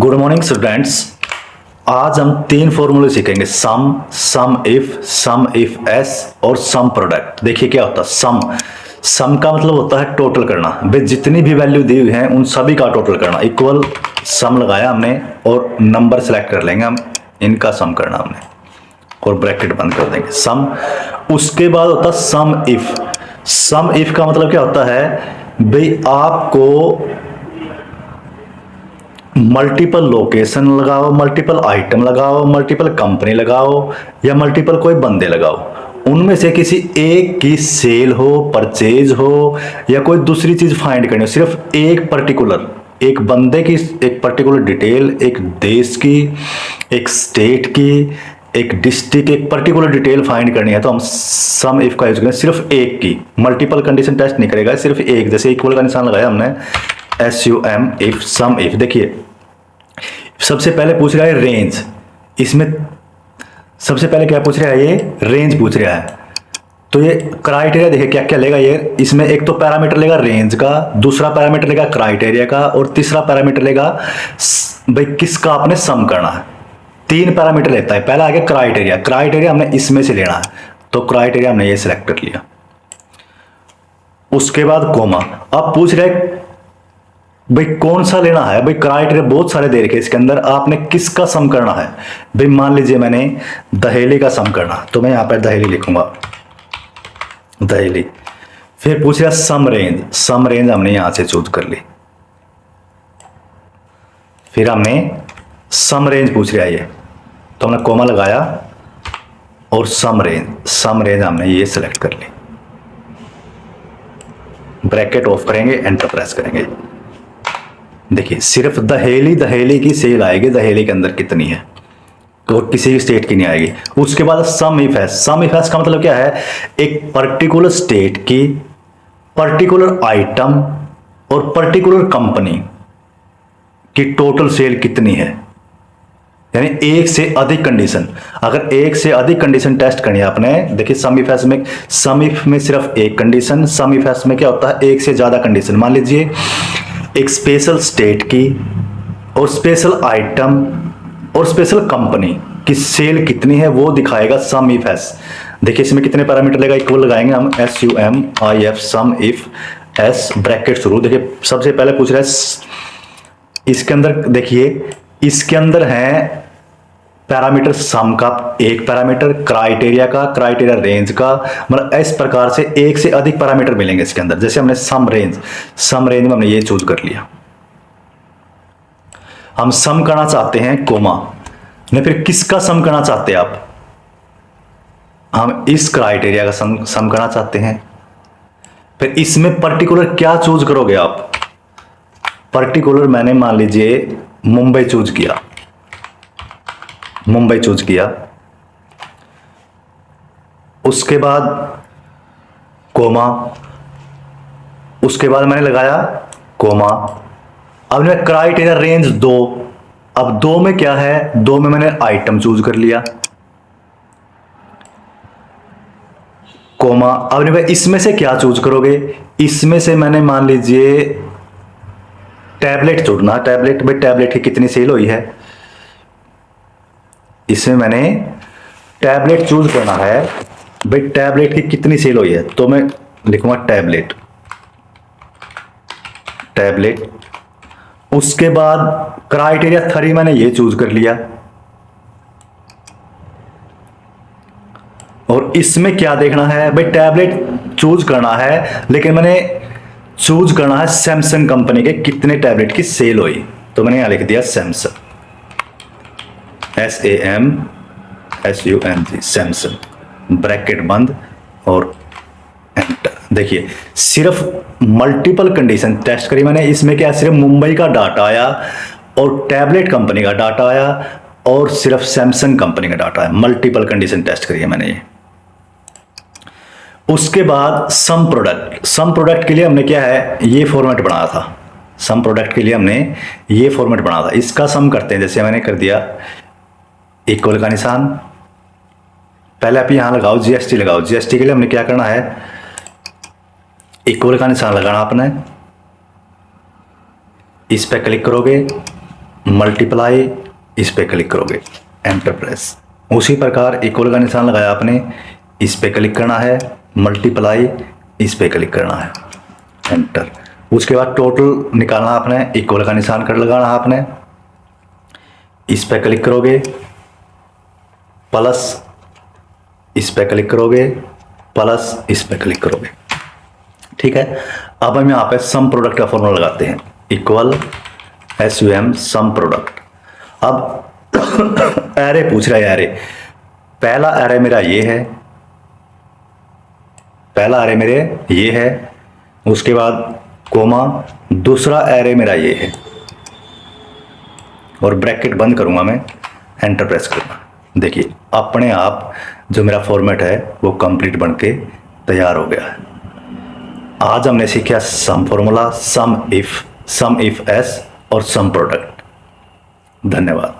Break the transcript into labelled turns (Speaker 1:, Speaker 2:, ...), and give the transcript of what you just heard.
Speaker 1: Good morning students. आज हम तीन फॉर्मूले सीखेंगे, सम इफ एस और सम प्रोडक्ट। देखिए क्या होता है सम का मतलब होता है टोटल करना। भाई जितनी भी वैल्यू दी हुई है उन सभी का टोटल करना। इक्वल सम लगाया हमने और नंबर सेलेक्ट कर लेंगे हम, इनका सम करना हमने और ब्रैकेट बंद कर देंगे सम। उसके बाद होता है सम इफ का मतलब क्या होता है, भाई आपको मल्टीपल लोकेशन लगाओ, मल्टीपल आइटम लगाओ, मल्टीपल कंपनी लगाओ या मल्टीपल कोई बंदे लगाओ, उनमें से किसी एक की सेल हो, परचेज हो या कोई दूसरी चीज फाइंड करनी हो। सिर्फ एक बंदे की एक पर्टिकुलर डिटेल, एक देश की, एक स्टेट की, एक डिस्ट्रिक्ट, एक पर्टिकुलर डिटेल फाइंड करनी है तो हम सम इफ का यूज करें। सिर्फ एक की, मल्टीपल कंडीशन टेस्ट नहीं करेगा, सिर्फ एक। जैसे इक्वल का निशान लगाया हमने, SUM इफ सम इफ। देखिए सबसे पहले पूछ रहा है रेंज। इसमें सबसे पहले क्या पूछ रहा है, ये रेंज पूछ रहा है। तो ये क्राइटेरिया देखिए क्या क्या लेगा ये। इसमें एक तो पैरामीटर लेगा रेंज का, दूसरा पैरामीटर लेगा क्राइटेरिया का और तीसरा पैरामीटर लेगा भाई किसका आपने सम करना है। तीन पैरामीटर लेता है। पहला आ गया क्राइटेरिया हमने इसमें से लेना है तो क्राइटेरिया हमने ये सिलेक्ट कर लिया। उसके बाद कोमा। अब पूछ रहे भाई कौन सा लेना है। भाई क्राइटेरिया बहुत सारे दे रखे इसके अंदर, आपने किसका सम करना है। भाई मान लीजिए मैंने दहेली का सम करना तो मैं यहां पर दहेली लिखूंगा, दहेली। फिर पूछ रहा सम रेंज हमने यहां से चूज कर ली। फिर हमने सम रेंज पूछ रहा है ये तो हमने कोमा लगाया और सम रेंज हमने ये सिलेक्ट कर ली। ब्रैकेट ऑफ करेंगे, एंटर प्रेस करेंगे। देखिए सिर्फ दहेली की सेल आएगी, दहेली के अंदर कितनी है, तो किसी स्टेट की नहीं आएगी। उसके बाद सम इफ एस का मतलब क्या है, एक पर्टिकुलर स्टेट की, पर्टिकुलर आइटम और पर्टिकुलर कंपनी की टोटल सेल कितनी है। यानी एक से अधिक कंडीशन, अगर एक से अधिक कंडीशन टेस्ट करनी है आपने। देखिए सम इफ में सिर्फ एक कंडीशन, सम इफ एस में क्या होता है, एक से ज्यादा कंडीशन। मान लीजिए एक स्पेशल स्टेट की और स्पेशल आइटम और स्पेशल कंपनी की सेल कितनी है वो दिखाएगा सम इफ एस। देखिए इसमें कितने पैरामीटर लेगा, इक्वल लगाएंगे हम, SUMIF sum if S, bracket शुरू। देखिए सबसे पहले पूछ रहा है इसके अंदर, देखिए इसके अंदर है पैरामीटर सम का एक पैरामीटर, क्राइटेरिया रेंज का, मतलब इस प्रकार से एक से अधिक पैरामीटर मिलेंगे इसके अंदर। जैसे हमने सम रेंज में हमने ये चूज कर लिया। हम सम करना चाहते हैं कोमा ने, फिर किसका सम करना चाहते हैं आप, हम इस क्राइटेरिया का सम करना चाहते हैं। फिर इसमें पर्टिकुलर क्या चूज करोगे आप। पर्टिकुलर मैंने मान लीजिए मुंबई चूज किया। उसके बाद कोमा, उसके बाद मैंने लगाया कोमा। अब मैं क्राइटेरिया रेंज 2, अब 2 में क्या है, 2 में मैंने आइटम चूज कर लिया, कोमा। अब इसमें से क्या चूज करोगे, इसमें से मैंने मान लीजिए टैबलेट चुनना। टैबलेट की कितनी सेल हुई है, इसमें मैंने टैबलेट चूज करना है। भाई टैबलेट की कितनी सेल हुई है तो मैं लिखूंगा टैबलेट। उसके बाद क्राइटेरिया 3 मैंने ये चूज कर लिया। और इसमें क्या देखना है, भाई टैबलेट चूज करना है लेकिन मैंने चूज करना है सैमसंग कंपनी के कितने टैबलेट की सेल हुई, तो मैंने यहां लिख दिया सैमसंग, SAMSUNG सैमसंग, ब्रैकेट बंद और एंटर। देखिए सिर्फ मल्टीपल कंडीशन टेस्ट करी मैंने। इसमें क्या, सिर्फ मुंबई का डाटा आया और टैबलेट कंपनी का डाटा आया और सिर्फ सैमसंग कंपनी का डाटा आया। मल्टीपल कंडीशन टेस्ट करी है मैंने ये। उसके बाद सम प्रोडक्ट के लिए हमने क्या है, ये फॉर्मेट बनाया था। सम प्रोडक्ट के लिए हमने ये फॉर्मेट बनाया था। इसका सम करते हैं, जैसे मैंने कर दिया इक्वल का निशान। पहले आप यहां लगाओ GST लगाओ। GST के लिए हमने क्या करना है, इक्वल का निशान लगाना आपने, इस पे क्लिक करोगे मल्टीप्लाई, इस पे क्लिक करोगे, एंटर प्रेस। उसी प्रकार इक्वल का निशान लगाया आपने, इस पे क्लिक करना है, मल्टीप्लाई, इस पे क्लिक करना है, एंटर। उसके बाद टोटल निकालना आपने, इक्वल का निशान कर लगाना आपने, इस पे क्लिक करोगे, प्लस, इस पे क्लिक करोगे, प्लस, इस पे क्लिक करोगे। ठीक है। अब हम यहाँ पे सम प्रोडक्ट का फॉर्मूला लगाते हैं, इक्वल SUM सम प्रोडक्ट। अब एरे पूछ रहा है, एरे, पहला एरे मेरा ये है, पहला एरे मेरे ये है, उसके बाद कोमा, दूसरा एरे मेरा ये है, और ब्रैकेट बंद करूंगा मैं, एंटर प्रेस करूंगा। देखिए अपने आप जो मेरा फॉर्मेट है वो कंप्लीट बन के तैयार हो गया है। आज हमने सीखा some formula, some if S और सम प्रोडक्ट। धन्यवाद।